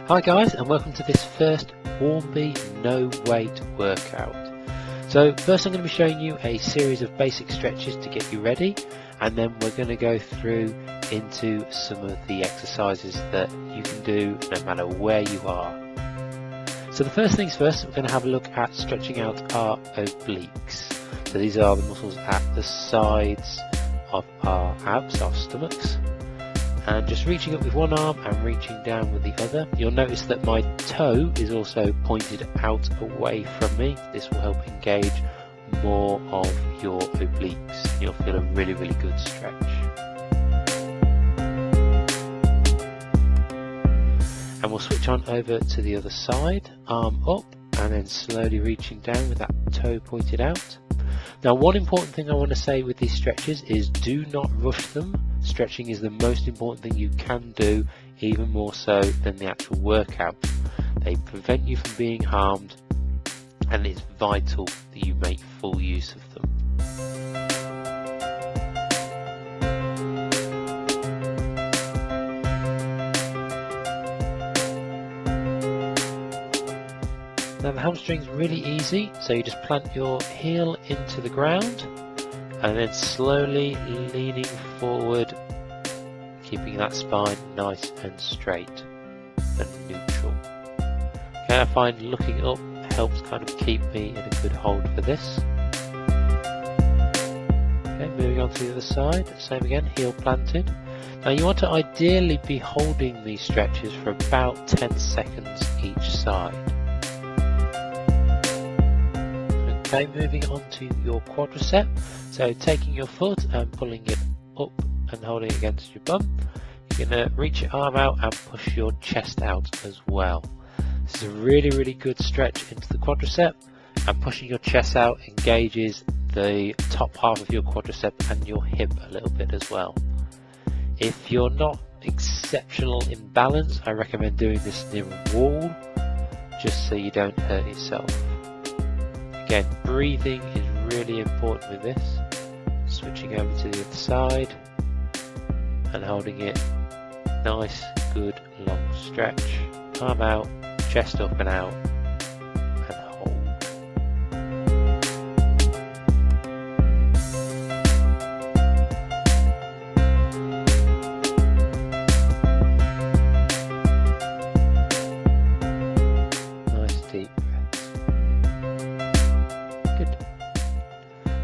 Hi guys, and welcome to this first Wharmby no weight workout. So first I'm going to be showing you a series of basic stretches to get you ready, and then we're going to go through into some of the exercises that you can do no matter where you are. So the first things first, we're going to have a look at stretching out our obliques. So these are the muscles at the sides of our abs, our stomachs. And just reaching up with one arm and reaching down with the other. You'll notice that my toe is also pointed out away from me. This will help engage more of your obliques. You'll feel a really good stretch. And we'll switch on over to the other side, arm up and then slowly reaching down with that toe pointed out. Now, one important thing I want to say with these stretches is do not rush them. Stretching is the most important thing you can do, even more so than the actual workout. They prevent you from being harmed, and it's vital that you make full use of them. Now the hamstring's really easy, so you just plant your heel into the ground and then slowly leaning forward, keeping that spine nice and straight and neutral. Okay, I find looking up helps kind of keep me in a good hold for this. Okay, moving on to the other side, same again, heel planted. Now you want to ideally be holding these stretches for about 10 seconds each side. Okay, moving on to your quadricep. So taking your foot and pulling it up and holding it against your bum. You're going to reach your arm out and push your chest out as well. This is a really good stretch into the quadricep, and pushing your chest out engages the top half of your quadricep and your hip a little bit as well. If you're not exceptional in balance, I recommend doing this near a wall just so you don't hurt yourself. Again, breathing is really important with this. Switching over to the other side and holding it nice, good, long stretch. Arm out, chest up and out, and hold. Nice deep breaths. Good.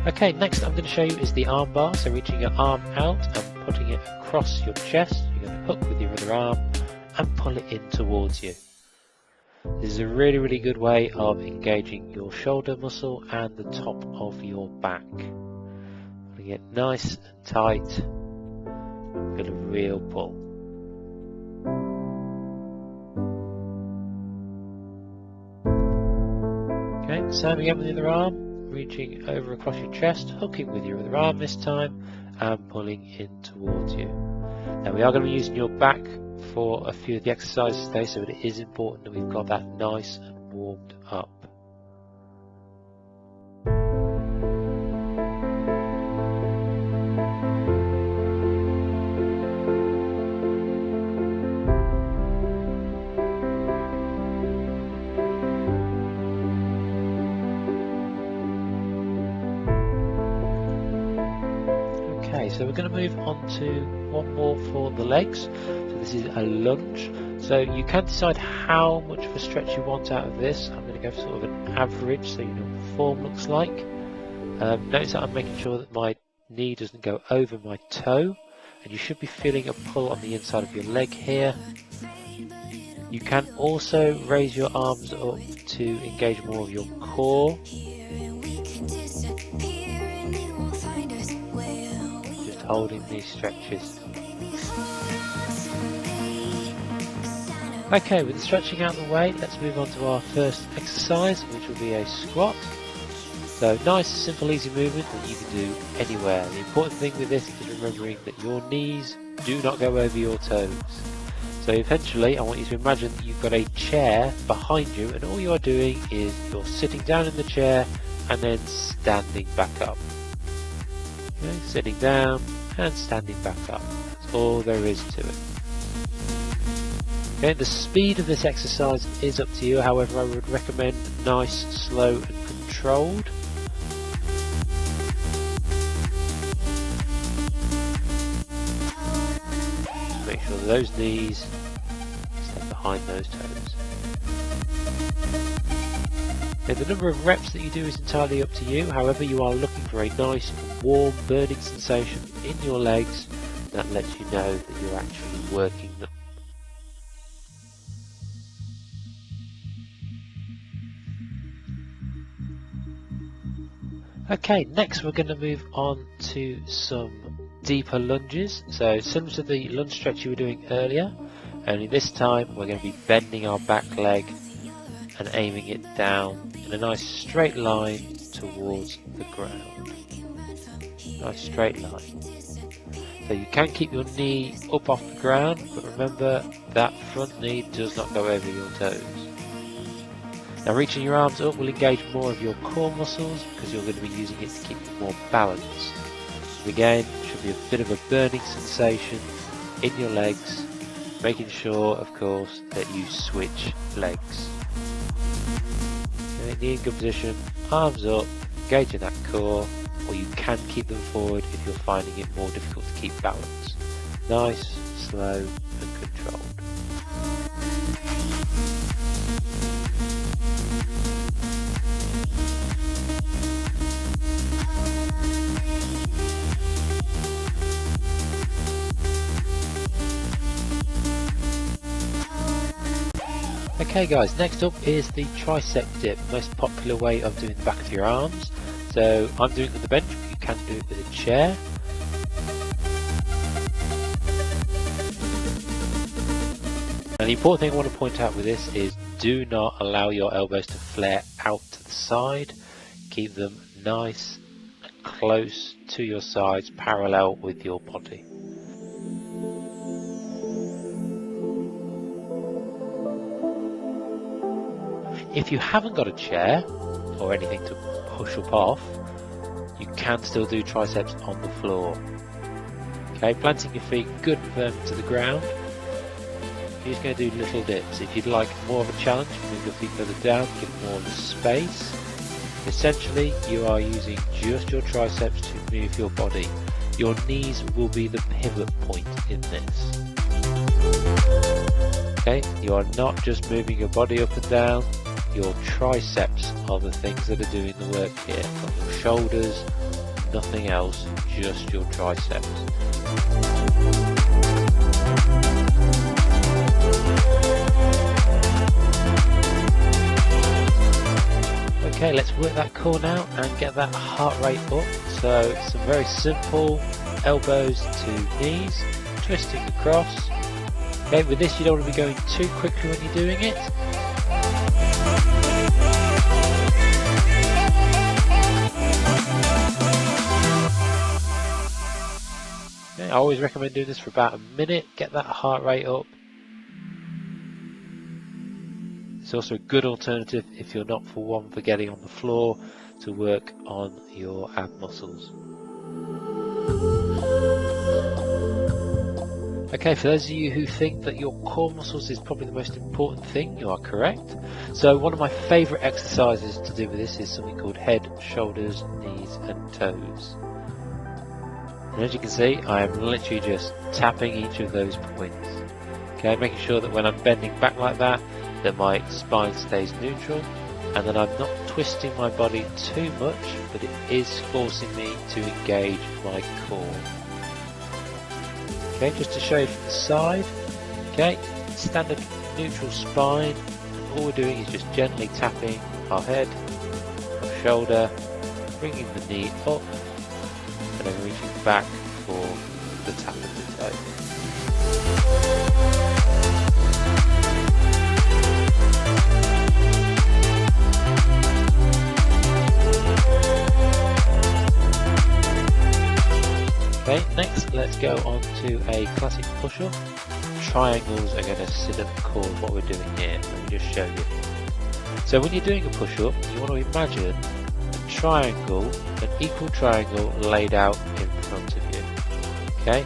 Okay, next I'm going to show you is the arm bar. So reaching your arm out and putting it across your chest. You're going to hook with your other arm and pull it in towards you. This is a really good way of engaging your shoulder muscle and the top of your back. Putting it nice and tight. Feel a real pull. Okay, same again with the other arm. Reaching over across your chest, hooking with your other arm this time, and pulling in towards you. Now we are going to be using your back for a few of the exercises today, so it is important that we've got that nice and warmed up. So we're going to move on to one more for the legs. So this is a lunge. So you can decide how much of a stretch you want out of this. I'm going to go for sort of an average so you know what the form looks like. Notice that I'm making sure that my knee doesn't go over my toe, and you should be feeling a pull on the inside of your leg here. You can also raise your arms up to engage more of your core. Holding these stretches. Okay, with the stretching out of the way, let's move on to our first exercise, which will be a squat. So nice, simple, easy movement that you can do anywhere. The important thing with this is remembering that your knees do not go over your toes. So eventually, I want you to imagine that you've got a chair behind you, and all you are doing is you're sitting down in the chair and then standing back up. Okay, sitting down and standing back up. That's all there is to it. Okay, the speed of this exercise is up to you, however I would recommend nice, slow and controlled. Just make sure that those knees stay behind those toes. Now, the number of reps that you do is entirely up to you, however you are looking for a nice, warm, burning sensation in your legs that lets you know that you're actually working them. Okay, next we're going to move on to some deeper lunges. So similar to the lunge stretch you were doing earlier, only this time we're going to be bending our back leg and aiming it down in a nice straight line towards the ground. Nice straight line. So you can keep your knee up off the ground, but remember that front knee does not go over your toes. Now reaching your arms up will engage more of your core muscles because you're going to be using it to keep you more balanced. And again, should be a bit of a burning sensation in your legs, making sure of course that you switch legs. Okay, knee in good position, arms up, engaging that core, or you can keep them forward if you're finding it more difficult to keep balance. Nice, slow and controlled. Okay guys, next up is the tricep dip, most popular way of doing the back of your arms. So I'm doing it with the bench, but you can do it with a chair. And the important thing I want to point out with this is do not allow your elbows to flare out to the side. Keep them nice and close to your sides, parallel with your body. If you haven't got a chair or anything to push up off, you can still do triceps on the floor. Okay, planting your feet good and firm to the ground. You're just going to do little dips. If you'd like more of a challenge, move your feet further down, give more of the space. Essentially, you are using just your triceps to move your body. Your knees will be the pivot point in this. Okay, you are not just moving your body up and down. Your triceps are the things that are doing the work here, not your shoulders, nothing else, just your triceps. Okay, let's work that core now and get that heart rate up. So some very simple elbows to knees, twisting across. Okay, with this you don't want to be going too quickly when you're doing it. I always recommend doing this for about a minute, get that heart rate up. It's also a good alternative if you're not for getting on the floor to work on your ab muscles. Okay, for those of you who think that your core muscles is probably the most important thing, you are correct. So one of my favourite exercises to do with this is something called head, shoulders, knees and toes. And as you can see, I am literally just tapping each of those points. Okay, making sure that when I'm bending back like that my spine stays neutral, and that I'm not twisting my body too much, but it is forcing me to engage my core. Okay, just to show you from the side. Okay, standard neutral spine. All we're doing is just gently tapping our head, our shoulder, bringing the knee up, and then reaching back for the tap of the toe. Okay, next let's go on to a classic push-up. Triangles are going to sit at the core of what we're doing here. Let me just show you. So when you're doing a push-up, you want to imagine a triangle, an equal triangle laid out in front of you. Okay,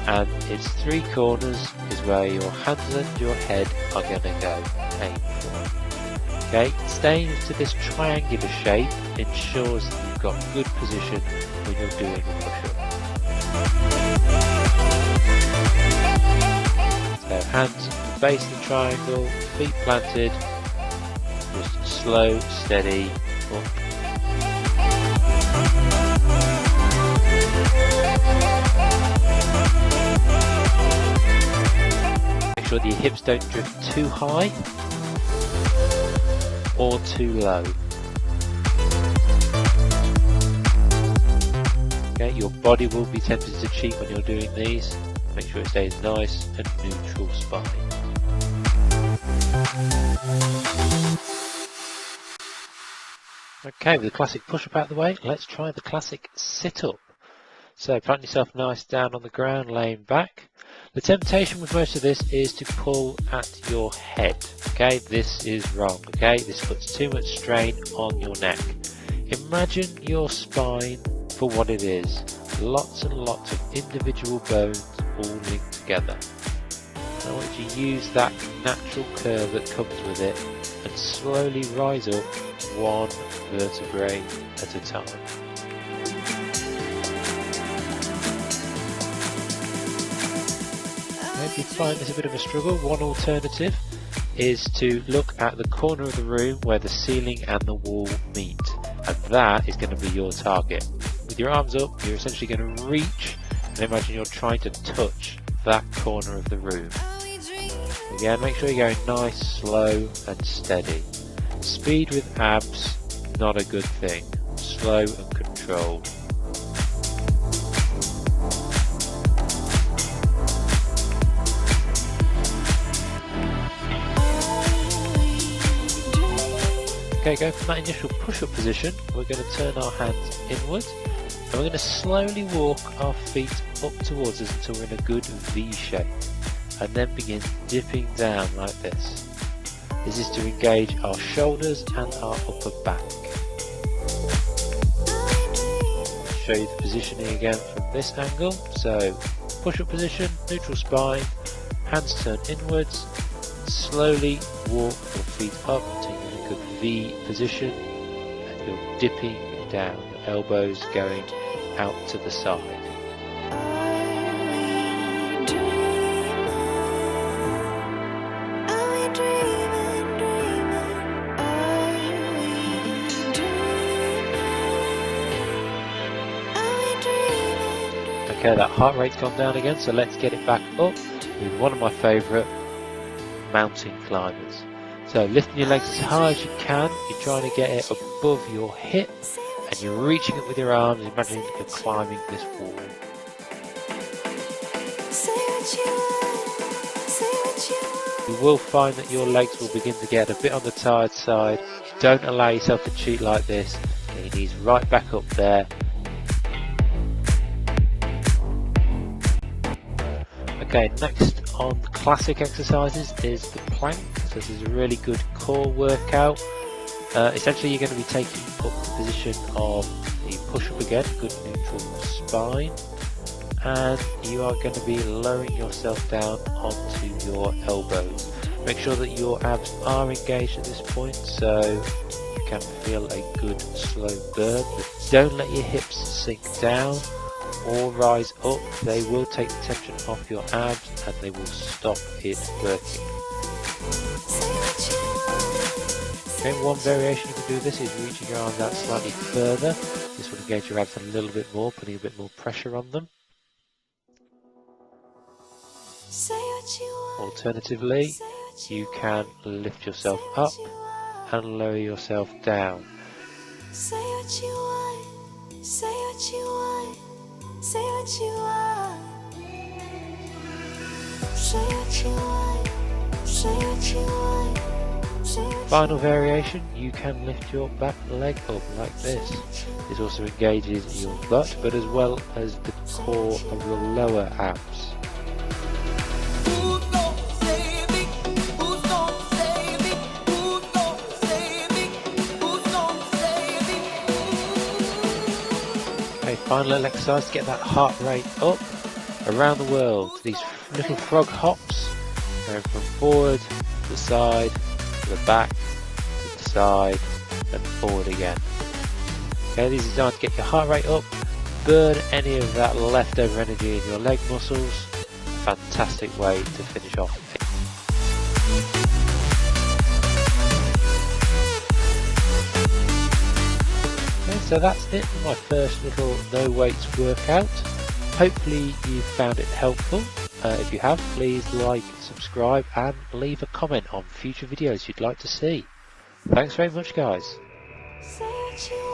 and its three corners is where your hands and your head are going to go. Aim for. Okay, staying to this triangular shape ensures that you've got good position when you're doing a push-up. So hands at the base of the triangle, feet planted, just slow, steady up. Make sure that your hips don't drift too high or too low. Okay, your body will be tempted to cheat when you're doing these. Make sure it stays nice and neutral spine. Okay, with the classic push-up out of the way, let's try the classic sit-up. So plant yourself nice down on the ground, laying back. The temptation with most of this is to pull at your head. Okay, this is wrong. Okay, this puts too much strain on your neck. Imagine your spine for what it is. Lots and lots of individual bones all linked together. I want you to use that natural curve that comes with it and slowly rise up one vertebrae at a time. If you find this a bit of a struggle, one alternative is to look at the corner of the room where the ceiling and the wall meet, and that is going to be your target. With your arms up, you're essentially going to reach and imagine you're trying to touch that corner of the room. Again, make sure you're going nice, slow and steady. Speed with abs, not a good thing. Slow and controlled. Okay, go from that initial push-up position, we're going to turn our hands inwards and we're going to slowly walk our feet up towards us until we're in a good V shape and then begin dipping down like this. This is to engage our shoulders and our upper back. Show you the positioning again from this angle. So push-up position, neutral spine, hands turn inwards, slowly walk your feet up until you're in a good V position and you're dipping down, your elbows going out to the side. Okay, that heart rate's gone down again, so let's get it back up with one of my favourite mountain climbers. So lifting your legs as high as you can, you're trying to get it above your hip and you're reaching it with your arms, imagining you're climbing this wall. You will find that your legs will begin to get a bit on the tired side. Don't allow yourself to cheat like this. Get your knees right back up there. Okay, next on classic exercises is the plank. So this is a really good core workout. Essentially you're going to be taking up the position of the push-up again, good neutral spine, and you are going to be lowering yourself down onto your elbows. Make sure that your abs are engaged at this point so you can feel a good slow burn, but don't let your hips sink down or rise up. They will take the tension off your abs and they will stop it working. Okay, one variation you can do this is reaching your arms out slightly further. This will engage your abs a little bit more, putting a bit more pressure on them. Alternatively, you can lift yourself up and lower yourself down. Say what you want, say what you want. Say what you want. Say what you want. Say what you want. Final variation, you can lift your back leg up like this. This also engages your butt, but as well as the core of your lower abs. Final exercise to get that heart rate up around the world. These little frog hops, going from forward to the side, to the back, to the side, and forward again. Okay, these are designed to get your heart rate up, burn any of that leftover energy in your leg muscles. Fantastic way to finish off. Okay, so that's it for my first little no weights workout. Hopefully you found it helpful. If you have, please like, subscribe and leave a comment on future videos you'd like to see. Thanks very much, guys. Say what you